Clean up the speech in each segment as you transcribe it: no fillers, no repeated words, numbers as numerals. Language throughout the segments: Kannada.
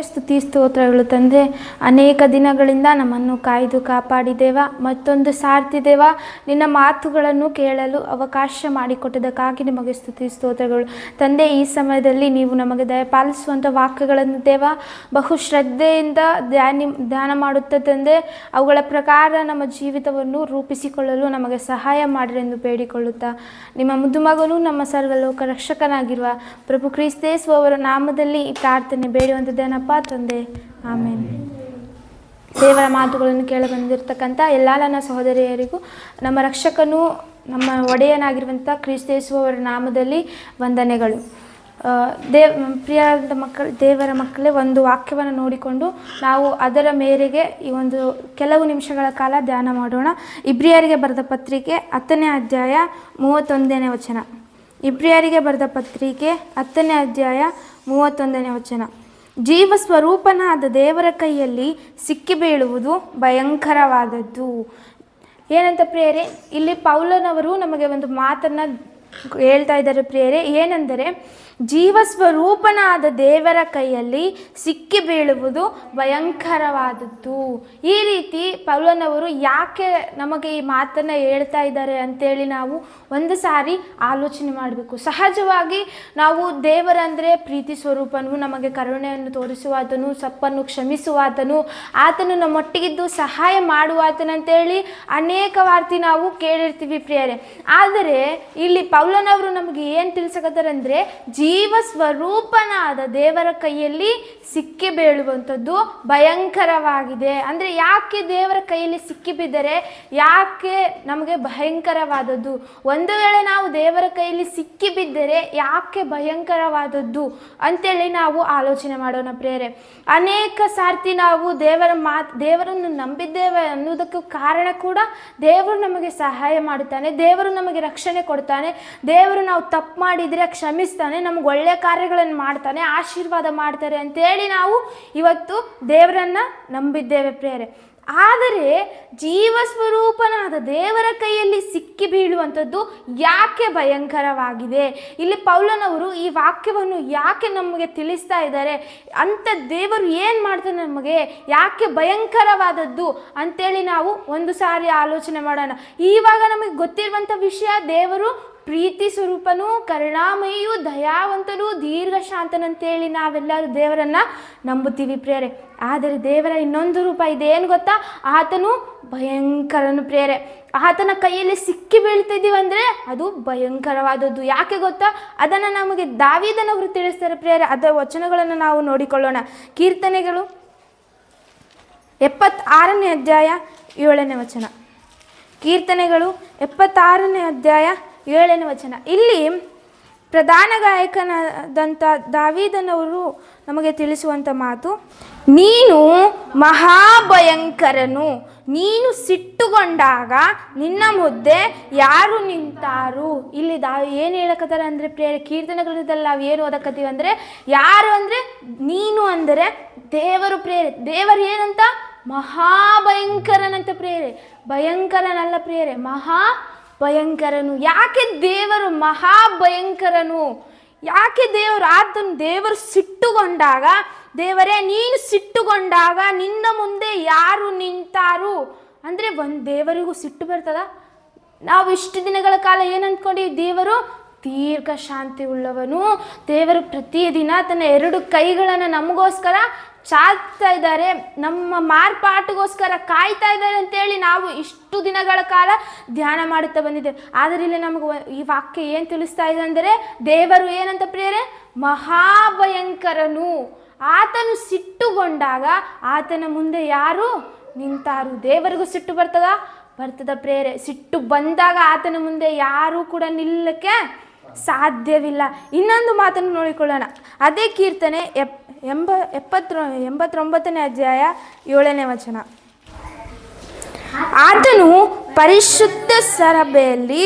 ಸ್ತುತಿ ಸ್ತೋತ್ರಗಳು ತಂದೆ. ಅನೇಕ ದಿನಗಳಿಂದ ನಮ್ಮನ್ನು ಕಾಯ್ದು ಕಾಪಾಡಿದೇವ. ಮತ್ತೊಂದು ಸಾರ್ತಿ ದೇವ ನಿನ್ನ ಮಾತುಗಳನ್ನು ಕೇಳಲು ಅವಕಾಶ ಮಾಡಿಕೊಟ್ಟದಕ್ಕಾಗಿ ನಿಮಗೆ ಸ್ತುತಿ ಸ್ತೋತ್ರಗಳು ತಂದೆ. ಈ ಸಮಯದಲ್ಲಿ ನೀವು ನಮಗೆ ದಯಪಾಲಿಸುವಂಥ ವಾಕ್ಯಗಳನ್ನು ದೇವ ಬಹು ಶ್ರದ್ಧೆಯಿಂದ ಧ್ಯಾನ ಮಾಡುತ್ತಾ ತಂದೆ, ಅವುಗಳ ಪ್ರಕಾರ ನಮ್ಮ ಜೀವಿತವನ್ನು ರೂಪಿಸಿಕೊಳ್ಳಲು ನಮಗೆ ಸಹಾಯ ಮಾಡಿರೆಂದು ಬೇಡಿಕೊಳ್ಳುತ್ತಾ, ನಿಮ್ಮ ಮುದ್ದು ಮಗನು ನಮ್ಮ ಸರ್ವಲೋಕ ರಕ್ಷಕನಾಗಿರುವ ಪ್ರಭು ಕ್ರಿಸ್ತೇಸು ಅವರ ನಾಮದಲ್ಲಿ ಈ ಪ್ರಾರ್ಥನೆ ಬೇಡುವಂಥದ್ದೇನಪ್ಪ ತಂದೆ, ಆಮೇಲೆ. ದೇವರ ಮಾತುಗಳನ್ನು ಕೇಳ ಬಂದಿರತಕ್ಕಂಥ ಎಲ್ಲ ನನ್ನ ಸಹೋದರಿಯರಿಗೂ ನಮ್ಮ ರಕ್ಷಕನು ನಮ್ಮ ಒಡೆಯನಾಗಿರುವಂಥ ಕ್ರಿಸ್ತೇಸು ಅವರ ನಾಮದಲ್ಲಿ ವಂದನೆಗಳು. ಪ್ರಿಯರಾದ ದೇವರ ಮಕ್ಕಳೇ, ಒಂದು ವಾಕ್ಯವನ್ನು ನೋಡಿಕೊಂಡು ನಾವು ಅದರ ಮೇರೆಗೆ ಈ ಒಂದು ಕೆಲವು ನಿಮಿಷಗಳ ಕಾಲ ಧ್ಯಾನ ಮಾಡೋಣ. ಇಬ್ರಿಯರಿಗೆ ಬರೆದ ಪತ್ರಿಕೆ 10ನೇ ಅಧ್ಯಾಯ 31ನೇ ವಚನ. ಇಬ್ರಿಯರಿಗೆ ಬರೆದ ಪತ್ರಿಕೆ 10ನೇ ಅಧ್ಯಾಯ 31ನೇ ವಚನ. ಜೀವ ಸ್ವರೂಪನಾದ ದೇವರ ಕೈಯಲ್ಲಿ ಸಿಕ್ಕಿ ಬೀಳುವುದು ಭಯಂಕರವಾದದ್ದು. ಏನಂತ ಪ್ರಿಯರೇ, ಇಲ್ಲಿ ಪೌಲನವರು ನಮಗೆ ಒಂದು ಮಾತನ್ನು ಹೇಳ್ತಾ ಇದ್ದಾರೆ ಪ್ರಿಯರೇ. ಏನೆಂದರೆ, ಜೀವ ಸ್ವರೂಪನಾದ ದೇವರ ಕೈಯಲ್ಲಿ ಸಿಕ್ಕಿ ಬೀಳುವುದು ಭಯಂಕರವಾದದ್ದು. ಈ ರೀತಿ ಪೌಲನವರು ಯಾಕೆ ನಮಗೆ ಈ ಮಾತನ್ನು ಹೇಳ್ತಾ ಇದ್ದಾರೆ ಅಂತೇಳಿ ನಾವು ಒಂದು ಸಾರಿ ಆಲೋಚನೆ ಮಾಡಬೇಕು. ಸಹಜವಾಗಿ ನಾವು ದೇವರಂದರೆ ಪ್ರೀತಿ ಸ್ವರೂಪನು, ನಮಗೆ ಕರುಣೆಯನ್ನು ತೋರಿಸುವಾತನು, ತಪ್ಪನ್ನು ಕ್ಷಮಿಸುವಾತನು, ಆತನು ನಮ್ಮೊಟ್ಟಿಗಿದ್ದು ಸಹಾಯ ಮಾಡುವಾತನಂತೇಳಿ ಅನೇಕ ವಾರ್ತೆ ನಾವು ಕೇಳಿರ್ತೀವಿ ಪ್ರಿಯರೇ. ಆದರೆ ಇಲ್ಲಿ ಪೌಲನವರು ನಮಗೆ ಏನು ತಿಳಿಸಕತ್ತಾರಂದರೆ, ಜೀವ ಸ್ವರೂಪನಾದ ದೇವರ ಕೈಯಲ್ಲಿ ಸಿಕ್ಕಿ ಬೀಳುವಂಥದ್ದು ಭಯಂಕರವಾಗಿದೆ. ಅಂದರೆ ಯಾಕೆ ದೇವರ ಕೈಯಲ್ಲಿ ಸಿಕ್ಕಿ ಬಿದ್ದರೆ ಯಾಕೆ ನಮಗೆ ಭಯಂಕರವಾದದ್ದು? ಒಂದು ವೇಳೆ ನಾವು ದೇವರ ಕೈಯಲ್ಲಿ ಸಿಕ್ಕಿ ಬಿದ್ದರೆ ಯಾಕೆ ಭಯಂಕರವಾದದ್ದು ಅಂತೇಳಿ ನಾವು ಆಲೋಚನೆ ಮಾಡೋಣ ಪ್ರಿಯರೇ. ಅನೇಕ ಸಾರ್ತಿ ನಾವು ದೇವರನ್ನು ನಂಬಿದ್ದೇವೆ ಅನ್ನೋದಕ್ಕೂ ಕಾರಣ ಕೂಡ ದೇವರು ನಮಗೆ ಸಹಾಯ ಮಾಡುತ್ತಾನೆ, ದೇವರು ನಮಗೆ ರಕ್ಷಣೆ ಕೊಡ್ತಾನೆ, ದೇವರು ನಾವು ತಪ್ಪು ಮಾಡಿದರೆ ಕ್ಷಮಿಸ್ತಾನೆ, ನಮ್ಗೆ ಒಳ್ಳೆಯ ಕಾರ್ಯಗಳನ್ನು ಮಾಡ್ತಾನೆ, ಆಶೀರ್ವಾದ ಮಾಡ್ತಾರೆ ಅಂತೇಳಿ ನಾವು ಇವತ್ತು ದೇವರನ್ನು ನಂಬಿದ್ದೇವೆ ಪ್ರಿಯರೇ. ಆದರೆ ಜೀವ ಸ್ವರೂಪನಾದ ದೇವರ ಕೈಯಲ್ಲಿ ಸಿಕ್ಕಿ ಬೀಳುವಂಥದ್ದು ಯಾಕೆ ಭಯಂಕರವಾಗಿದೆ? ಇಲ್ಲಿ ಪೌಲನವರು ಈ ವಾಕ್ಯವನ್ನು ಯಾಕೆ ನಮಗೆ ತಿಳಿಸ್ತಾ ಇದ್ದಾರೆ? ಅಂಥ ದೇವರು ಏನು ಮಾಡ್ತಾನೆ, ನಮಗೆ ಯಾಕೆ ಭಯಂಕರವಾದದ್ದು ಅಂತೇಳಿ ನಾವು ಒಂದು ಸಾರಿ ಆಲೋಚನೆ ಮಾಡೋಣ. ಇವಾಗ ನಮಗೆ ಗೊತ್ತಿರುವಂಥ ವಿಷಯ, ದೇವರು ಪ್ರೀತಿ ಸ್ವರೂಪನು, ಕರುಣಾಮಯಿಯು, ದಯಾವಂತನು, ದೀರ್ಘ ಶಾಂತನಂತೇಳಿ ನಾವೆಲ್ಲರೂ ದೇವರನ್ನು ನಂಬುತ್ತೀವಿ ಪ್ರಿಯರೇ. ಆದರೆ ದೇವರ ಇನ್ನೊಂದು ರೂಪ ಇದೆ, ಏನು ಗೊತ್ತಾ? ಆತನು ಭಯಂಕರನು ಪ್ರಿಯರೇ. ಆತನ ಕೈಯಲ್ಲಿ ಸಿಕ್ಕಿ ಬೀಳ್ತಿದ್ದೀವಿ ಅಂದರೆ ಅದು ಭಯಂಕರವಾದದ್ದು. ಯಾಕೆ ಗೊತ್ತಾ? ಅದನ್ನು ನಮಗೆ ದಾವೀದನವರು ತಿಳಿಸ್ತಾರೆ ಪ್ರಿಯರೇ. ಅದರ ವಚನಗಳನ್ನು ನಾವು ನೋಡಿಕೊಳ್ಳೋಣ. ಕೀರ್ತನೆಗಳು 76ನೇ ಅಧ್ಯಾಯ 7ನೇ ವಚನ. ಕೀರ್ತನೆಗಳು 76ನೇ ಅಧ್ಯಾಯ 7ನೇ ವಚನ. ಇಲ್ಲಿ ಪ್ರಧಾನ ಗಾಯಕನಾದಂಥ ದಾವೀದನವರು ನಮಗೆ ತಿಳಿಸುವಂಥ ಮಾತು, ನೀನು ಮಹಾಭಯಂಕರನು, ನೀನು ಸಿಟ್ಟುಗೊಂಡಾಗ ನಿನ್ನ ಮುದ್ದೆ ಯಾರು ನಿಂತಾರು. ಇಲ್ಲಿ ಏನು ಹೇಳಕತ್ತಾರೆ ಅಂದರೆ ಪ್ರಿಯರೇ, ಕೀರ್ತನೆಗಳದಲ್ಲಿ ನಾವು ಏನು ಓದಕತ್ತೀವಿ ಅಂದರೆ, ಯಾರು ಅಂದರೆ ನೀನು ಅಂದರೆ ದೇವರು ಪ್ರಿಯರೇ. ದೇವರು ಏನಂತ? ಮಹಾಭಯಂಕರನಂತ ಪ್ರಿಯರೇ, ಭಯಂಕರನಲ್ಲ ಪ್ರಿಯರೇ, ಭಯಂಕರನು. ಯಾಕೆ ದೇವರು ಮಹಾಭಯಂಕರನು? ಯಾಕೆ ದೇವರು ಸಿಟ್ಟುಗೊಂಡಾಗ, ದೇವರೇ ನೀನು ಸಿಟ್ಟುಗೊಂಡಾಗ ನಿನ್ನ ಮುಂದೆ ಯಾರು ನಿಂತಾರು ಅಂದರೆ ದೇವರಿಗೂ ಸಿಟ್ಟು ಬರ್ತದ? ನಾವು ಇಷ್ಟು ದಿನಗಳ ಕಾಲ ಏನು ಅಂದ್ಕೊಂಡಿವಿ? ದೇವರು ದೀರ್ಘ ಶಾಂತಿ ಉಳ್ಳವನು, ದೇವರು ಪ್ರತಿದಿನ ತನ್ನ 2 ಕೈಗಳನ್ನು ನಮಗೋಸ್ಕರ ಚಾಚ್ತಾ ಇದ್ದಾರೆ, ನಮ್ಮ ಮಾರ್ಪಾಟಿಗೋಸ್ಕರ ಕಾಯ್ತಾ ಇದ್ದಾರೆ ಅಂತೇಳಿ ನಾವು ಇಷ್ಟು ದಿನಗಳ ಕಾಲ ಧ್ಯಾನ ಮಾಡುತ್ತಾ ಬಂದಿದ್ದೇವೆ. ಆದರೆ ಇಲ್ಲಿ ನಮಗೆ ಈ ವಾಕ್ಯ ಏನು ತಿಳಿಸ್ತಾ ಇದೆ ಅಂದರೆ, ದೇವರು ಏನಂತ ಪ್ರಿಯರೇ? ಮಹಾಭಯಂಕರನು. ಆತನು ಸಿಟ್ಟುಗೊಂಡಾಗ ಆತನ ಮುಂದೆ ಯಾರು ನಿಂತಾರು? ದೇವರಿಗೂ ಸಿಟ್ಟು ಬರ್ತದ ಪ್ರಿಯರೇ. ಸಿಟ್ಟು ಬಂದಾಗ ಆತನ ಮುಂದೆ ಯಾರೂ ಕೂಡ ನಿಲ್ಲಕ್ಕೆ ಸಾಧ್ಯವಿಲ್ಲ. ಇನ್ನೊಂದು ಮಾತನ್ನು ನೋಡಿಕೊಳ್ಳೋಣ. ಅದೇ ಕೀರ್ತನೆ 89ನೇ ಅಧ್ಯಾಯ 7ನೇ ವಚನ. ಆತನು ಪರಿಶುದ್ಧ ಸಭೆಯಲ್ಲಿ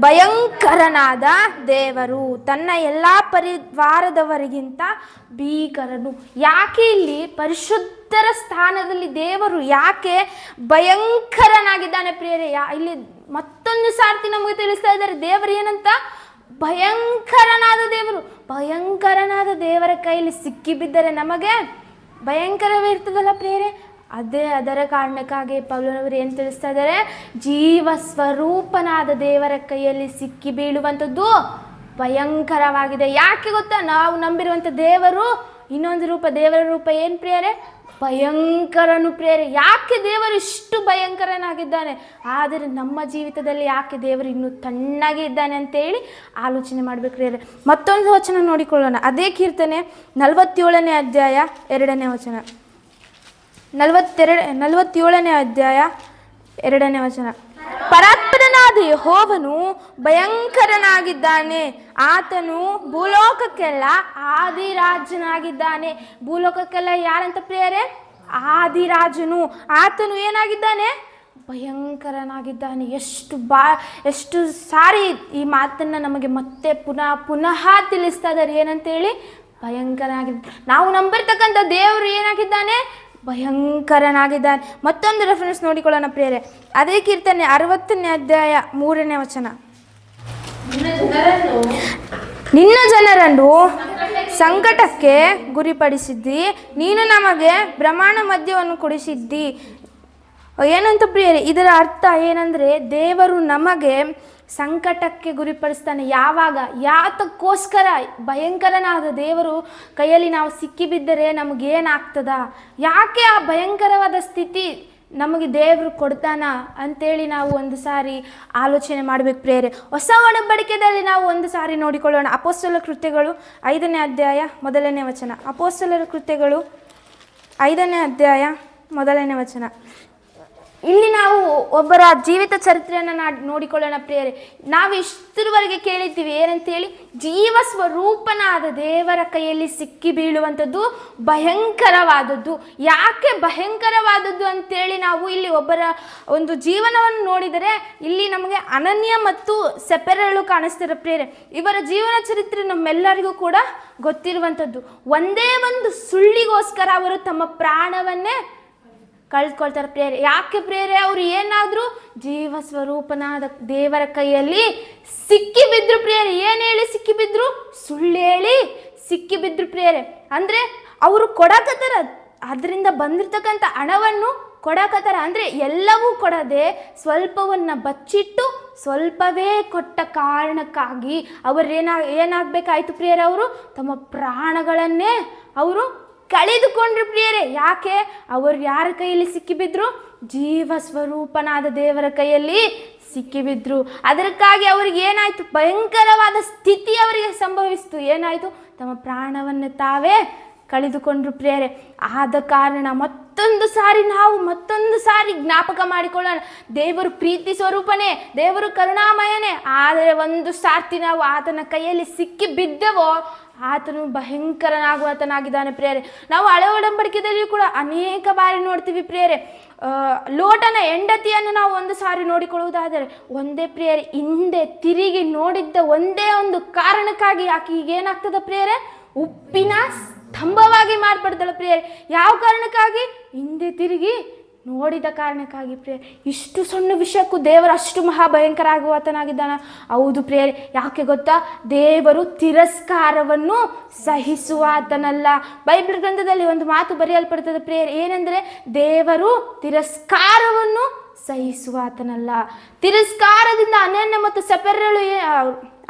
ಭಯಂಕರನಾದ ದೇವರು, ತನ್ನ ಎಲ್ಲ ಪರಿವಾರದವರಿಗಿಂತ ಭೀಕರನು. ಯಾಕೆ ಇಲ್ಲಿ ಪರಿಶುದ್ಧರ ಸ್ಥಾನದಲ್ಲಿ ದೇವರು ಯಾಕೆ ಭಯಂಕರನಾಗಿದ್ದಾನೆ ಪ್ರಿಯರೇ? ಇಲ್ಲಿ ಮತ್ತೊಂದು ಸಾರ್ತಿ ನಮಗೆ ತಿಳಿಸ್ತಾ ಇದ್ದಾರೆ, ದೇವರು ಏನಂತ? ಭಯಂಕರನಾದ ದೇವರು. ಭಯಂಕರನಾದ ದೇವರ ಕೈಯಲ್ಲಿ ಸಿಕ್ಕಿಬಿದ್ದರೆ ನಮಗೆ ಭಯಂಕರವೇ ಇರ್ತದಲ್ಲ ಪ್ರಿಯರೇ. ಅದರ ಕಾರಣಕ್ಕಾಗಿ ಪೌಲನವರು ಏನು ತಿಳಿಸ್ತಾ ಇದ್ದಾರೆ, ಜೀವ ಸ್ವರೂಪನಾದ ದೇವರ ಕೈಯಲ್ಲಿ ಸಿಕ್ಕಿ ಬೀಳುವಂಥದ್ದು ಭಯಂಕರವಾಗಿದೆ. ಯಾಕೆ ಗೊತ್ತಾ, ನಾವು ನಂಬಿರುವಂಥ ದೇವರು ಇನ್ನೊಂದು ರೂಪ, ದೇವರ ರೂಪ ಏನು ಪ್ರಿಯರೇ, ಭಯಂಕರನು ಪ್ರಿಯರೇ. ಯಾಕೆ ದೇವರು ಇಷ್ಟು ಭಯಂಕರನಾಗಿದ್ದಾನೆ, ಆದರೆ ನಮ್ಮ ಜೀವಿತದಲ್ಲಿ ಯಾಕೆ ದೇವರು ಇನ್ನೂ ತಣ್ಣಗೆ ಇದ್ದಾನೆ ಅಂತೇಳಿ ಆಲೋಚನೆ ಮಾಡಬೇಕು ಪ್ರಿಯರೇ. ಮತ್ತೊಂದು ವಚನ ನೋಡಿಕೊಳ್ಳೋಣ. ಅದೇ ಕೀರ್ತನೆ 47ನೇ ಅಧ್ಯಾಯ 2ನೇ ವಚನ. 47ನೇ ಅಧ್ಯಾಯ 2ನೇ ವಚನ. ಪರಾತ್ಪರನಾದ ಯೆಹೋವನು ಭಯಂಕರನಾಗಿದ್ದಾನೆ, ಆತನು ಭೂಲೋಕಕ್ಕೆಲ್ಲ ಆದಿರಾಜನಾಗಿದ್ದಾನೆ. ಭೂಲೋಕಕ್ಕೆಲ್ಲ ಯಾರಂತ ಪ್ರಿಯರೇ, ಆದಿರಾಜನು. ಆತನು ಏನಾಗಿದ್ದಾನೆ, ಭಯಂಕರನಾಗಿದ್ದಾನೆ. ಎಷ್ಟು ಸಾರಿ ಈ ಮಾತನ್ನು ನಮಗೆ ಮತ್ತೆ ಪುನಃ ತಿಳಿಸ್ತಾ ಇದ್ದಾರೆ. ಏನಂತೇಳಿ, ಭಯಂಕರನಾಗಿದ್ದಾನೆ. ನಾವು ನಂಬಿರ್ತಕ್ಕಂಥ ದೇವರು ಏನಾಗಿದ್ದಾನೆ, ಭಯಂಕರನಾಗಿದ್ದಾನೆ. ಮತ್ತೊಂದು ರೆಫರೆನ್ಸ್ ನೋಡಿಕೊಳ್ಳೋಣ ಪ್ರಿಯರೇ. ಅದೇ ಕೀರ್ತನೆ 60ನೇ ಅಧ್ಯಾಯ 3ನೇ ವಚನ. ನಿನ್ನ ಜನರನ್ನು ಸಂಕಟಕ್ಕೆ ಗುರಿಪಡಿಸಿದ್ದಿ, ನೀನು ನಮಗೆ ಬ್ರಹ್ಮಾಂಡ ಮದ್ಯವನ್ನು ಕುಡಿಸಿದ್ದಿ. ಏನಂತ ಪ್ರಿಯರೇ, ಇದರ ಅರ್ಥ ಏನಂದರೆ, ದೇವರು ನಮಗೆ ಸಂಕಟಕ್ಕೆ ಗುರಿಪಡಿಸ್ತಾನೆ. ಯಾವಾಗ, ಯಾತಕ್ಕೋಸ್ಕರ? ಭಯಂಕರನಾದ ದೇವರು ಕೈಯಲ್ಲಿ ನಾವು ಸಿಕ್ಕಿಬಿದ್ದರೆ ನಮಗೇನಾಗ್ತದ, ಯಾಕೆ ಆ ಭಯಂಕರವಾದ ಸ್ಥಿತಿ ನಮಗೆ ದೇವರು ಕೊಡ್ತಾನ ಅಂತೇಳಿ ನಾವು ಒಂದು ಸಾರಿ ಆಲೋಚನೆ ಮಾಡಬೇಕು ಪ್ರಿಯರೇ. ಹೊಸ ಒಡಂಬಡಿಕೆಯಲ್ಲಿ ನಾವು ಒಂದು ಸಾರಿ ನೋಡಿಕೊಳ್ಳೋಣ. ಅಪೊಸ್ತಲರ ಕೃತ್ಯಗಳು 5ನೇ ಅಧ್ಯಾಯ 1ನೇ ವಚನ. ಅಪೊಸ್ತಲರ ಕೃತ್ಯಗಳು 5ನೇ ಅಧ್ಯಾಯ 1ನೇ ವಚನ. ಇಲ್ಲಿ ನಾವು ಒಬ್ಬರ ಜೀವಿತ ಚರಿತ್ರೆಯನ್ನು ನೋಡಿಕೊಳ್ಳೋಣ ಪ್ರಿಯರೇ. ನಾವು ಇಷ್ಟರವರೆಗೆ ಕೇಳಿದ್ದೀವಿ ಏನಂತೇಳಿ, ಜೀವ ಸ್ವರೂಪನಾದ ದೇವರ ಕೈಯಲ್ಲಿ ಸಿಕ್ಕಿ ಬೀಳುವಂಥದ್ದು ಭಯಂಕರವಾದದ್ದು. ಯಾಕೆ ಭಯಂಕರವಾದದ್ದು ಅಂತೇಳಿ ನಾವು ಇಲ್ಲಿ ಒಬ್ಬರ ಒಂದು ಜೀವನವನ್ನು ನೋಡಿದರೆ ಇಲ್ಲಿ ನಮಗೆ ಅನನ್ಯ ಮತ್ತು ಸೆಪೆರಳು ಕಾಣಿಸ್ತಿರೋ ಪ್ರಿಯರೇ. ಇವರ ಜೀವನ ಚರಿತ್ರೆ ನಮ್ಮೆಲ್ಲರಿಗೂ ಕೂಡ ಗೊತ್ತಿರುವಂಥದ್ದು. ಒಂದೇ ಒಂದು ಸುಳ್ಳಿಗೋಸ್ಕರ ಅವರು ತಮ್ಮ ಪ್ರಾಣವನ್ನೇ ಕಳ್ಕೊಳ್ತಾರೆ ಪ್ರಿಯರೇ. ಯಾಕೆ ಪ್ರಿಯರೇ, ಅವರು ಏನಾದರೂ ಜೀವ ಸ್ವರೂಪನಾದ ದೇವರ ಕೈಯಲ್ಲಿ ಸಿಕ್ಕಿಬಿದ್ರು ಪ್ರಿಯರೇ. ಏನು ಹೇಳಿ ಸಿಕ್ಕಿಬಿದ್ರು? ಸುಳ್ಳು ಹೇಳಿ ಸಿಕ್ಕಿಬಿದ್ರು ಪ್ರಿಯರೇ. ಅಂದರೆ ಅವರು ಕೊಡಕತ್ತಾರ, ಅದರಿಂದ ಬಂದಿರ್ತಕ್ಕಂಥ ಹಣವನ್ನು ಕೊಡಕತ್ತಾರ. ಅಂದರೆ ಎಲ್ಲವೂ ಕೊಡದೆ ಸ್ವಲ್ಪವನ್ನು ಬಚ್ಚಿಟ್ಟು ಸ್ವಲ್ಪವೇ ಕೊಟ್ಟ ಕಾರಣಕ್ಕಾಗಿ ಏನಾಗಬೇಕಾಯ್ತು ಪ್ರಿಯರೇ, ಅವರು ತಮ್ಮ ಪ್ರಾಣಗಳನ್ನೇ ಅವರು ಕಳೆದುಕೊಂಡ್ರು ಪ್ರಿಯರೇ. ಯಾಕೆ? ಅವರು ಯಾರ ಕೈಯಲ್ಲಿ ಸಿಕ್ಕಿಬಿದ್ರು? ಜೀವ ಸ್ವರೂಪನಾದ ದೇವರ ಕೈಯಲ್ಲಿ ಸಿಕ್ಕಿಬಿದ್ರು. ಅದಕ್ಕಾಗಿ ಅವ್ರಿಗೆ ಏನಾಯಿತು? ಭಯಂಕರವಾದ ಸ್ಥಿತಿ ಅವರಿಗೆ ಸಂಭವಿಸಿತು. ಏನಾಯಿತು? ತಮ್ಮ ಪ್ರಾಣವನ್ನು ತಾವೇ ಕಳೆದುಕೊಂಡ್ರು ಪ್ರಿಯರೇ. ಆದ ಕಾರಣ ಮತ್ತೊಂದು ಸಾರಿ ಜ್ಞಾಪಕ ಮಾಡಿಕೊಳ್ಳೋಣ. ದೇವರು ಪ್ರೀತಿ ಸ್ವರೂಪನೇ, ದೇವರು ಕರುಣಾಮಯನೇ. ಆದರೆ ಒಂದು ಸಾರ್ತಿ ನಾವು ಆತನ ಕೈಯಲ್ಲಿ ಸಿಕ್ಕಿ ಬಿದ್ದೆವೋ, ಆತನು ಭಯಂಕರನಾಗುವಾತನಾಗಿದ್ದಾನೆ ಪ್ರಿಯರೇ. ನಾವು ಹಳೆ ಒಡಂಬಡಿಕೆಯಲ್ಲಿ ಕೂಡ ಅನೇಕ ಬಾರಿ ನೋಡ್ತೀವಿ ಪ್ರಿಯರೇ. ಲೋಟನ ಹೆಂಡತಿಯನ್ನು ನಾವು ಒಂದು ಸಾರಿ ನೋಡಿಕೊಳ್ಳುವುದಾದರೆ ಒಂದೇ ಪ್ರಿಯರೇ, ಹಿಂದೆ ತಿರುಗಿ ನೋಡಿದ್ದ ಒಂದೇ ಒಂದು ಕಾರಣಕ್ಕಾಗಿ ಆಕೆ ಈಗೇನಾಗ್ತದ ಪ್ರಿಯರೇ? ಉಪ್ಪಿನ ಸ್ತಂಭವಾಗಿ ಮಾರ್ಪಡ್ತಾಳೆ ಪ್ರಿಯರೇ. ಯಾವ ಕಾರಣಕ್ಕಾಗಿ? ಹಿಂದೆ ತಿರುಗಿ ನೋಡಿದ ಕಾರಣಕ್ಕಾಗಿ ಪ್ರಿಯರೇ. ಇಷ್ಟು ಸಣ್ಣ ವಿಷಯಕ್ಕೂ ದೇವರು ಅಷ್ಟು ಮಹಾಭಯಂಕರ ಆಗುವಾತನಾಗಿದ್ದಾನ? ಹೌದು ಪ್ರಿಯರೇ. ಯಾಕೆ ಗೊತ್ತಾ? ದೇವರು ತಿರಸ್ಕಾರವನ್ನು ಸಹಿಸುವಾತನಲ್ಲ. ಬೈಬಲ್ ಗ್ರಂಥದಲ್ಲಿ ಒಂದು ಮಾತು ಬರೆಯಲ್ಪಡ್ತದೆ ಪ್ರಿಯರೇ. ಏನೆಂದರೆ, ದೇವರು ತಿರಸ್ಕಾರವನ್ನು ಸಹಿಸುವಾತನಲ್ಲ. ತಿರಸ್ಕಾರದಿಂದ ಅನನ್ಯ ಮತ್ತು ಸೆಪೆರಳು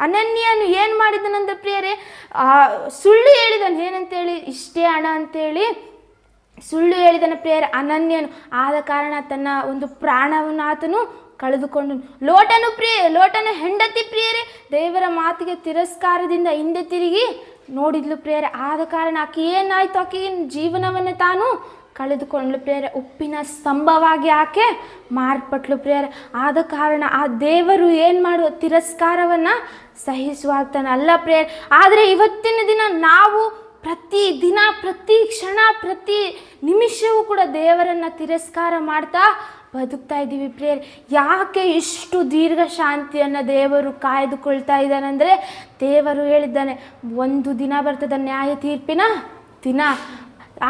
ಅನನ್ಯನು ಏನು ಮಾಡಿದನಂದ್ರೆ ಪ್ರಿಯರೇ, ಸುಳ್ಳು ಹೇಳಿದನು. ಏನಂತೇಳಿ? ಇಷ್ಟೇ ಹಣ ಅಂತೇಳಿ ಸುಳ್ಳು ಹೇಳಿದನ ಪ್ರಿಯರೇ ಅನನ್ಯನು. ಆದ ಕಾರಣ ತನ್ನ ಒಂದು ಪ್ರಾಣವನ್ನು ಆತನು ಕಳೆದುಕೊಂಡು. ಲೋಟನ ಹೆಂಡತಿ ಪ್ರಿಯರೇ ದೇವರ ಮಾತಿಗೆ ತಿರಸ್ಕಾರದಿಂದ ಹಿಂದೆ ತಿರುಗಿ ನೋಡಿದ್ಲು ಪ್ರಿಯರೇ. ಆದ ಕಾರಣ ಆಕೆ ಏನಾಯಿತು? ಆಕೆಗೆ ಜೀವನವನ್ನು ತಾನು ಕಳೆದುಕೊಂಡ್ಲು ಪ್ರಿಯರೇ. ಉಪ್ಪಿನ ಸ್ತಂಭವಾಗಿ ಆಕೆ ಮಾರ್ಪಟ್ಲು ಪ್ರಿಯರೇ. ಆದ ಕಾರಣ ಆ ದೇವರು ಏನು ಮಾಡುವ? ತಿರಸ್ಕಾರವನ್ನು ಸಹಿಸುವಾಗ್ತಾನಲ್ಲ ಪ್ರಿಯರೇ. ಆದರೆ ಇವತ್ತಿನ ದಿನ ನಾವು ಪ್ರತಿ ದಿನ, ಪ್ರತಿ ಕ್ಷಣ, ಪ್ರತಿ ನಿಮಿಷವೂ ಕೂಡ ದೇವರನ್ನು ತಿರಸ್ಕಾರ ಮಾಡ್ತಾ ಬದುಕ್ತಾ ಇದ್ದೀವಿ ಪ್ರಿಯರೇ. ಯಾಕೆ ಇಷ್ಟು ದೀರ್ಘ ಶಾಂತಿಯನ್ನು ದೇವರು ಕಾಯ್ದುಕೊಳ್ತಾ ಇದ್ದಾನೆಂದರೆ, ದೇವರು ಹೇಳಿದ್ದಾನೆ, ಒಂದು ದಿನ ಬರ್ತದೆ ನ್ಯಾಯ ತೀರ್ಪಿನ ದಿನ.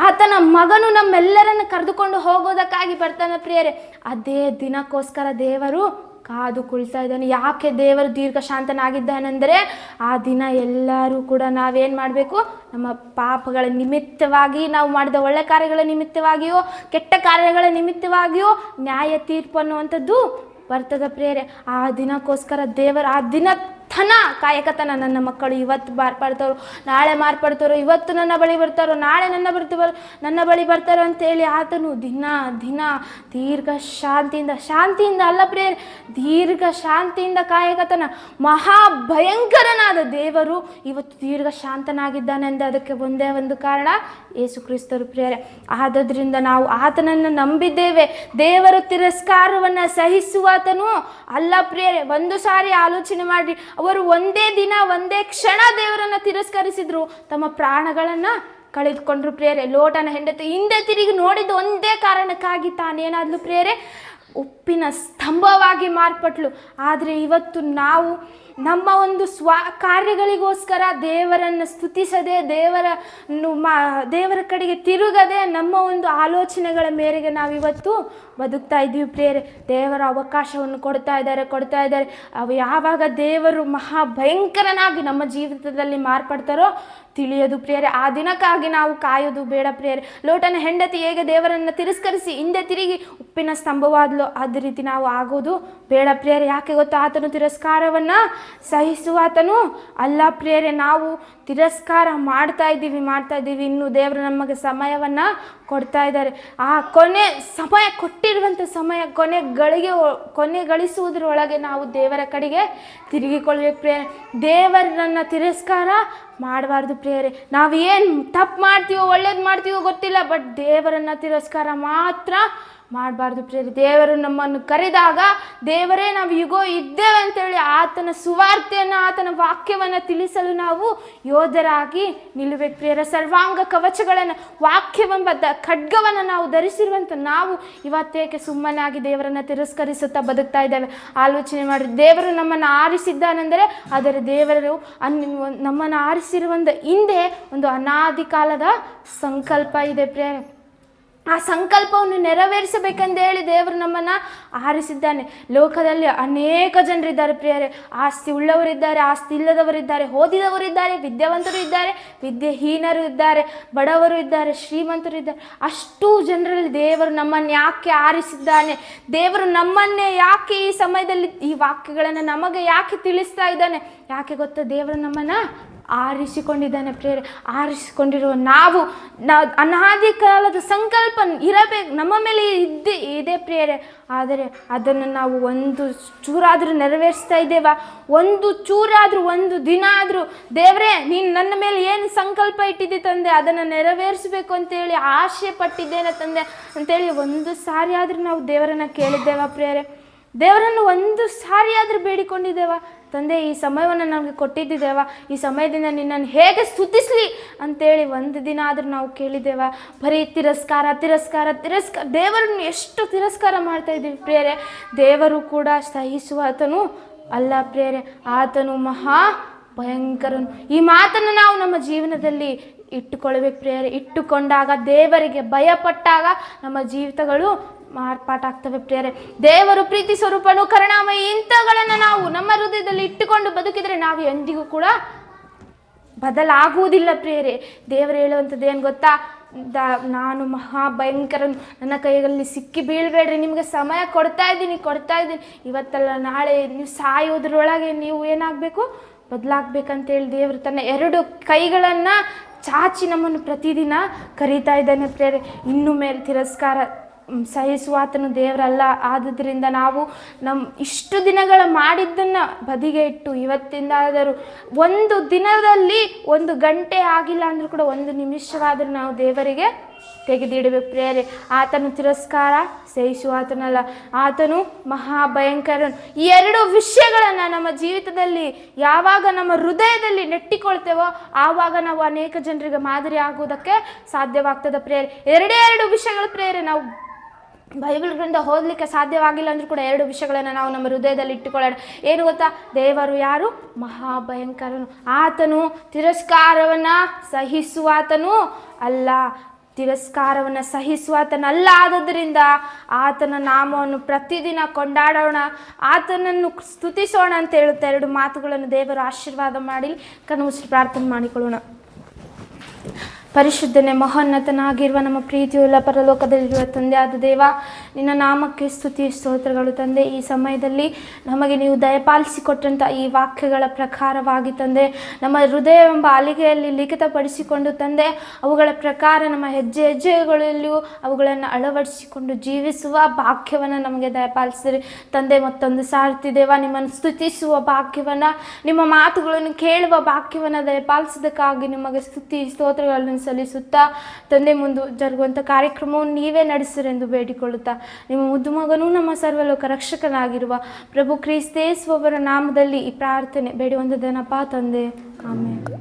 ಆತನ ಮಗನು ನಮ್ಮೆಲ್ಲರನ್ನು ಕರೆದುಕೊಂಡು ಹೋಗೋದಕ್ಕಾಗಿ ಬರ್ತಾನೆ ಪ್ರಿಯರೇ. ಅದೇ ದಿನಕ್ಕೋಸ್ಕರ ದೇವರು ಕಾದು ಕುಳ್ತಾ ಇದ್ದಾನೆ. ಯಾಕೆ ದೇವರು ದೀರ್ಘ ಶಾಂತನಾಗಿದ್ದಾನೆಂದರೆ ಆ ದಿನ ಎಲ್ಲರೂ ಕೂಡ ನಾವೇನು ಮಾಡಬೇಕು, ನಮ್ಮ ಪಾಪಗಳ ನಿಮಿತ್ತವಾಗಿ, ನಾವು ಮಾಡಿದ ಒಳ್ಳೆ ಕಾರ್ಯಗಳ ನಿಮಿತ್ತವಾಗಿಯೋ ಕೆಟ್ಟ ಕಾರ್ಯಗಳ ನಿಮಿತ್ತವಾಗಿಯೋ ನ್ಯಾಯ ತೀರ್ಪು ಅನ್ನುವಂಥದ್ದು ಬರ್ತದ ಪ್ರಿಯರೇ. ಆ ದಿನಕ್ಕೋಸ್ಕರ ದೇವರು ಆ ದಿನ ಕಾಯಕತನ, ನನ್ನ ಮಕ್ಕಳು ಇವತ್ತು ಮಾರ್ಪಡ್ತಾರೋ ನಾಳೆ ಮಾರ್ಪಡ್ತಾರೋ, ಇವತ್ತು ನನ್ನ ಬಳಿ ಬರ್ತಾರೋ ನಾಳೆ ನನ್ನ ಬಳಿ ಬರ್ತಾರೋ ಅಂತೇಳಿ ಆತನು ದಿನ ದಿನ ದೀರ್ಘ ಶಾಂತಿಯಿಂದ ಅಲ್ಲ ಪ್ರಿಯರೇ, ದೀರ್ಘ ಶಾಂತಿಯಿಂದ ಕಾಯಕತನ. ಮಹಾಭಯಂಕರನಾದ ದೇವರು ಇವತ್ತು ದೀರ್ಘ ಶಾಂತನಾಗಿದ್ದಾನೆ ಅಂದರೆ ಅದಕ್ಕೆ ಒಂದೇ ಒಂದು ಕಾರಣ, ಯೇಸು ಕ್ರಿಸ್ತರು ಪ್ರಿಯರೇ. ಆದದ್ರಿಂದ ನಾವು ಆತನನ್ನು ನಂಬಿದ್ದೇವೆ. ದೇವರ ತಿರಸ್ಕಾರವನ್ನು ಸಹಿಸುವಾತನು ಅಲ್ಲ ಪ್ರಿಯರೇ. ಒಂದು ಸಾರಿ ಆಲೋಚನೆ ಮಾಡಿ, ಅವರು ಒಂದೇ ದಿನ ಒಂದೇ ಕ್ಷಣ ದೇವರನ್ನ ತಿರಸ್ಕರಿಸಿದ್ರು, ತಮ್ಮ ಪ್ರಾಣಗಳನ್ನ ಕಳೆದುಕೊಂಡ್ರು ಪ್ರಿಯರೇ. ಲೋಟನ ಹೆಂಡತಿ ಹಿಂದೆ ತಿರುಗಿ ನೋಡಿದ ಒಂದೇ ಕಾರಣಕ್ಕಾಗಿ ತಾನೇನಾದ್ಲು ಪ್ರಿಯರೇ, ಉಪ್ಪಿನ ಸ್ತಂಭವಾಗಿ ಮಾರ್ಪಟ್ಲು. ಆದರೆ ಇವತ್ತು ನಾವು ನಮ್ಮ ಒಂದು ಕಾರ್ಯಗಳಿಗೋಸ್ಕರ ದೇವರನ್ನು ಸ್ತುತಿಸದೆ, ದೇವರ ಕಡೆಗೆ ತಿರುಗದೆ, ನಮ್ಮ ಒಂದು ಆಲೋಚನೆಗಳ ಮೇರೆಗೆ ನಾವಿವತ್ತು ಬದುಕ್ತಾ ಇದ್ದೀವಿ ಪ್ರಿಯರೇ. ದೇವರ ಅವಕಾಶವನ್ನು ಕೊಡ್ತಾ ಇದ್ದಾರೆ. ಅವು ಯಾವಾಗ ದೇವರು ಮಹಾಭಯಂಕರನಾಗಿ ನಮ್ಮ ಜೀವಿತದಲ್ಲಿ ಮಾರ್ಪಡ್ತಾರೋ ತಿಳಿಯೋದು ಪ್ರಿಯರೇ. ಆ ದಿನಕ್ಕಾಗಿ ನಾವು ಕಾಯೋದು ಬೇಡ ಪ್ರಿಯರೇ. ಲೋಟನ ಹೆಂಡತಿ ಹೇಗೆ ದೇವರನ್ನು ತಿರಸ್ಕರಿಸಿ ಹಿಂದೆ ತಿರುಗಿ ಉಪ್ಪಿನ ಸ್ತಂಭವಾದ್ಲು, ಅದೇ ರೀತಿ ನಾವು ಆಗೋದು ಬೇಡ ಪ್ರಿಯರೇ. ಯಾಕೆ ಗೊತ್ತಾ, ಆತನು ತಿರಸ್ಕಾರವನ್ನು ಸಹಿಸುವಾತನು ಅಲ್ಲ ಪ್ರಿಯರೇ. ನಾವು ತಿರಸ್ಕಾರ ಮಾಡ್ತಾ ಇದ್ದೀವಿ. ಇನ್ನು ದೇವರು ನಮಗೆ ಸಮಯವನ್ನು ಕೊಡ್ತಾ ಇದ್ದಾರೆ. ಆ ಸಮಯ ಕೊಟ್ಟಿರುವಂಥ ಸಮಯ ಕೊನೆಗಳಿಸುವುದರೊಳಗೆ ನಾವು ದೇವರ ಕಡೆಗೆ ತಿರುಗಿಕೊಳ್ಳಬೇಕು ಪ್ರಿಯರೇ. ದೇವರನ್ನು ತಿರಸ್ಕಾರ ಮಾಡಬಾರ್ದು ಪ್ರಿಯರೇ. ನಾವು ಏನು ತಪ್ಪು ಮಾಡ್ತೀವೋ ಒಳ್ಳೇದು ಮಾಡ್ತೀವೋ ಗೊತ್ತಿಲ್ಲ, ಬಟ್ ದೇವರನ್ನು ತಿರಸ್ಕಾರ ಮಾತ್ರ ಮಾಡಬಾರ್ದು ಪ್ರಿಯರೇ. ದೇವರು ನಮ್ಮನ್ನು ಕರೆದಾಗ, ದೇವರೇ ನಾವು ಈಗೋ ಇದ್ದೇವೆ ಅಂತೇಳಿ ಆತನ ಸುವಾರ್ತೆಯನ್ನು, ಆತನ ವಾಕ್ಯವನ್ನು ತಿಳಿಸಲು ನಾವು ಯೋಧರಾಗಿ ನಿಲ್ಲಬೇಕು ಪ್ರಿಯರೇ. ಸರ್ವಾಂಗ ಕವಚಗಳನ್ನು, ವಾಕ್ಯವೆಂಬ ಖಡ್ಗವನ್ನು ನಾವು ಧರಿಸಿರುವಂಥ ನಾವು ಇವತ್ತೇಕೆ ಸುಮ್ಮನಾಗಿ ದೇವರನ್ನು ತಿರಸ್ಕರಿಸುತ್ತಾ ಬದುಕ್ತಾ ಇದ್ದೇವೆ? ಆಲೋಚನೆ ಮಾಡಿ. ದೇವರು ನಮ್ಮನ್ನು ಆರಿಸಿದ್ದಾನೆಂದರೆ ಅದರ ದೇವರು ನಮ್ಮನ್ನು ಆರಿಸಿರುವಂಥ ಹಿಂದೆ ಒಂದು ಅನಾದಿ ಕಾಲದ ಸಂಕಲ್ಪ ಇದೆ ಪ್ರಿಯರೇ. ಆ ಸಂಕಲ್ಪವನ್ನು ನೆರವೇರಿಸಬೇಕೆಂದು ಹೇಳಿ ದೇವರು ನಮ್ಮನ್ನು ಆರಿಸಿದ್ದಾನೆ. ಲೋಕದಲ್ಲಿ ಅನೇಕ ಜನರಿದ್ದಾರೆ ಪ್ರಿಯರೇ. ಆಸ್ತಿ ಉಳ್ಳವರಿದ್ದಾರೆ, ಆಸ್ತಿ ಇಲ್ಲದವರಿದ್ದಾರೆ, ಓದಿದವರಿದ್ದಾರೆ, ವಿದ್ಯಾವಂತರು ಇದ್ದಾರೆ, ವಿದ್ಯೆಹೀನರು ಇದ್ದಾರೆ, ಬಡವರು ಇದ್ದಾರೆ, ಶ್ರೀಮಂತರು ಇದ್ದಾರೆ. ಅಷ್ಟೂ ಜನರಲ್ಲಿ ದೇವರು ನಮ್ಮನ್ನು ಯಾಕೆ ಆರಿಸಿದ್ದಾನೆ? ದೇವರು ನಮ್ಮನ್ನೇ ಯಾಕೆ ಈ ಸಮಯದಲ್ಲಿ ಈ ವಾಕ್ಯಗಳನ್ನು ನಮಗೆ ಯಾಕೆ ತಿಳಿಸ್ತಾ ಇದ್ದಾನೆ? ಯಾಕೆ ಗೊತ್ತಾ? ದೇವರು ನಮ್ಮನ್ನು ಆರಿಸಿಕೊಂಡಿದ್ದಾನೆ ಪ್ರಿಯರೇ. ಆರಿಸಿಕೊಂಡಿರುವ ನಾವು ಅನಾದಿ ಕಾಲದ ಸಂಕಲ್ಪ ಇರಬೇಕು, ನಮ್ಮ ಮೇಲೆ ಇದೆ ಪ್ರಿಯರೇ. ಆದರೆ ಅದನ್ನು ನಾವು ಒಂದು ಚೂರಾದರೂ ನೆರವೇರಿಸ್ತಾ ಇದ್ದೇವಾ? ಒಂದು ಚೂರಾದರೂ, ಒಂದು ದಿನ ಆದರೂ ದೇವರೇ ನೀನು ನನ್ನ ಮೇಲೆ ಏನು ಸಂಕಲ್ಪ ಇಟ್ಟಿದ್ದೆ ತಂದೆ, ಅದನ್ನು ನೆರವೇರಿಸಬೇಕು ಅಂತೇಳಿ ಆಶೆ ಪಟ್ಟಿದ್ದೇನೆ ತಂದೆ ಅಂತೇಳಿ ಒಂದು ಸಾರಿ ಆದರೂ ನಾವು ದೇವರನ್ನು ಕೇಳಿದ್ದೇವಾ ಪ್ರಿಯರೇ? ದೇವರನ್ನು ಒಂದು ಸಾರಿ ಆದರೂ ಬೇಡಿಕೊಂಡಿದ್ದೇವಾ? ತಂದೆ, ಈ ಸಮಯವನ್ನು ನಮಗೆ ಕೊಟ್ಟಿದ್ದೇವಾ? ಈ ಸಮಯದಿಂದ ನಿನ್ನನ್ನು ಹೇಗೆ ಸ್ತುತಿಸಲಿ ಅಂತೇಳಿ ಒಂದು ದಿನ ಆದರೂ ನಾವು ಕೇಳಿದ್ದೇವಾ? ಬರೀ ತಿರಸ್ಕಾರ. ದೇವರನ್ನು ಎಷ್ಟು ತಿರಸ್ಕಾರ ಮಾಡ್ತಾ ಇದ್ದೀವಿ ಪ್ರಿಯರೇ. ದೇವರು ಕೂಡ ಸಹಿಸುವಾತನು ಅಲ್ಲ ಪ್ರಿಯರೇ. ಆತನು ಮಹಾ ಭಯಂಕರನು. ಈ ಮಾತನ್ನು ನಾವು ನಮ್ಮ ಜೀವನದಲ್ಲಿ ಇಟ್ಟುಕೊಳ್ಬೇಕು ಪ್ರಿಯರೇ. ಇಟ್ಟುಕೊಂಡಾಗ, ದೇವರಿಗೆ ಭಯಪಟ್ಟಾಗ ನಮ್ಮ ಜೀವಿತಗಳು ಮಾರ್ಪಾಟಾಗ್ತವೆ ಪ್ರಿಯರೇ. ದೇವರು ಪ್ರೀತಿ ಸ್ವರೂಪನು, ಕರುಣಾಮಯಿ, ಇಂಥವುಗಳನ್ನು ನಾವು ನಮ್ಮ ಹೃದಯದಲ್ಲಿ ಇಟ್ಟುಕೊಂಡು ಬದುಕಿದರೆ ನಾವು ಎಂದಿಗೂ ಕೂಡ ಬದಲಾಗುವುದಿಲ್ಲ ಪ್ರಿಯರೇ. ದೇವರು ಹೇಳುವಂಥದ್ದು ಏನು ಗೊತ್ತಾ? ನಾನು ಮಹಾಭಯಂಕರನು, ನನ್ನ ಕೈಯಲ್ಲಿ ಸಿಕ್ಕಿ ಬೀಳ್ಬೇಡ್ರಿ, ನಿಮಗೆ ಸಮಯ ಕೊಡ್ತಾ ಇದ್ದೀನಿ. ಇವತ್ತಲ್ಲ ನಾಳೆ ನೀವು ಸಾಯೋದ್ರೊಳಗೆ ನೀವು ಏನಾಗಬೇಕು? ಬದಲಾಗಬೇಕಂತೇಳಿ ದೇವರು ತನ್ನ 2 ಕೈಗಳನ್ನು ಚಾಚಿ ನಮ್ಮನ್ನು ಪ್ರತಿದಿನ ಕರೀತಾ ಇದ್ದಾನೆ ಪ್ರಿಯರೇ. ಇನ್ನು ಮೇಲೆ ತಿರಸ್ಕಾರ ಸಹಿಸುವಾತನು ದೇವರಲ್ಲ. ಆದುದರಿಂದ ನಾವು ಇಷ್ಟು ದಿನಗಳ ಮಾಡಿದ್ದನ್ನು ಬದಿಗೆ ಇಟ್ಟು ಇವತ್ತಿಂದಾದರೂ ಒಂದು ದಿನದಲ್ಲಿ 1 ಗಂಟೆ ಆಗಿಲ್ಲ ಅಂದರೂ ಕೂಡ 1 ನಿಮಿಷವಾದರೂ ನಾವು ದೇವರಿಗೆ ತೆಗೆದಿಡಬೇಕು ಪ್ರಿಯರೇ. ಆತನು ತಿರಸ್ಕಾರ ಸಹಿಸುವಾತನಲ್ಲ, ಆತನು ಮಹಾಭಯಂಕರನು. ಈ 2 ವಿಷಯಗಳನ್ನು ನಮ್ಮ ಜೀವಿತದಲ್ಲಿ ಯಾವಾಗ ನಮ್ಮ ಹೃದಯದಲ್ಲಿ ನೆಟ್ಟಿಕೊಳ್ತೇವೋ ಆವಾಗ ನಾವು ಅನೇಕ ಜನರಿಗೆ ಮಾದರಿ ಆಗುವುದಕ್ಕೆ ಸಾಧ್ಯವಾಗ್ತದೆ ಪ್ರಿಯರೇ. 2 ವಿಷಯಗಳು ಪ್ರಿಯರೇ. ನಾವು ಬೈಬಲ್ಗಳಿಂದ ಓದಲಿಕ್ಕೆ ಸಾಧ್ಯವಾಗಿಲ್ಲ ಅಂದರೂ ಕೂಡ 2 ವಿಷಯಗಳನ್ನು ನಾವು ನಮ್ಮ ಹೃದಯದಲ್ಲಿ ಇಟ್ಟುಕೊಳ್ಳೋಣ. ಏನು ಗೊತ್ತಾ? ದೇವರು ಯಾರು? ಮಹಾಭಯಂಕರನು. ಆತನು ತಿರಸ್ಕಾರವನ್ನು ಸಹಿಸುವಾತನು ಅಲ್ಲ. ತಿರಸ್ಕಾರವನ್ನು ಸಹಿಸುವ ಆತನಲ್ಲ. ಆದದರಿಂದ ಆತನ ನಾಮವನ್ನು ಪ್ರತಿದಿನ ಕೊಂಡಾಡೋಣ, ಆತನನ್ನು ಸ್ತುತಿಸೋಣ ಅಂತ ಹೇಳುತ್ತಾ 2 ಮಾತುಗಳನ್ನು ದೇವರು ಆಶೀರ್ವಾದ ಮಾಡಿ ಕಣ್ಣು ಮುಚ್ಚಿ ಪ್ರಾರ್ಥನೆ ಮಾಡಿಕೊಳ್ಳೋಣ. ಪರಿಶುದ್ಧನೆ ಮಹೋನ್ನತನಾಗಿರುವ ನಮ್ಮ ಪ್ರೀತಿಯುಳ್ಳ ಪರಲೋಕದಲ್ಲಿರುವ ತಂದೆಯಾದ ದೇವ, ನಿನ್ನ ನಾಮಕ್ಕೆ ಸ್ತುತಿ ಸ್ತೋತ್ರಗಳು ತಂದೆ. ಈ ಸಮಯದಲ್ಲಿ ನಮಗೆ ನೀವು ದಯಪಾಲಿಸಿಕೊಟ್ಟಂಥ ಈ ವಾಕ್ಯಗಳ ಪ್ರಕಾರವಾಗಿ ತಂದೆ, ನಮ್ಮ ಹೃದಯವೆಂಬ ಅಲಿಗೆಯಲ್ಲಿ ಲಿಖಿತಪಡಿಸಿಕೊಂಡು ತಂದೆ, ಅವುಗಳ ಪ್ರಕಾರ ನಮ್ಮ ಹೆಜ್ಜೆ ಹೆಜ್ಜೆಗಳಲ್ಲಿಯೂ ಅವುಗಳನ್ನು ಅಳವಡಿಸಿಕೊಂಡು ಜೀವಿಸುವ ಭಾಗ್ಯವನ್ನು ನಮಗೆ ದಯಪಾಲಿಸಿರಿ ತಂದೆ. ಮತ್ತೊಂದು ಸಾರ್ತಿ ದೇವ, ನಿಮ್ಮನ್ನು ಸ್ತುತಿಸುವ ಭಾಗ್ಯವನ್ನು, ನಿಮ್ಮ ಮಾತುಗಳನ್ನು ಕೇಳುವ ಭಾಗ್ಯವನ್ನು ದಯಪಾಲಿಸಿದಕ್ಕಾಗಿ ನಿಮಗೆ ಸ್ತುತಿ ಸ್ತೋತ್ರಗಳನ್ನು ಸಲ್ಲಿಸುತ್ತಾ ತಂದೆ, ಮುಂದೆ ಜರುಗುವಂಥ ಕಾರ್ಯಕ್ರಮವನ್ನು ನೀವೇ ನಡೆಸಿರೆಂದು ಬೇಡಿಕೊಳ್ಳುತ್ತಾ, ನಿಮ್ಮ ಮುದ್ದು ಮಗನೂ ನಮ್ಮ ಸರ್ವಲೋಕ ರಕ್ಷಕನಾಗಿರುವ ಪ್ರಭು ಕ್ರಿಸ್ತೇಸುವವರ ನಾಮದಲ್ಲಿ ಈ ಪ್ರಾರ್ಥನೆ ಬೇಡಿ ಹೊಂದಿದ್ದೇನಪ್ಪ ತಂದೆ, ಆಮೇಲೆ.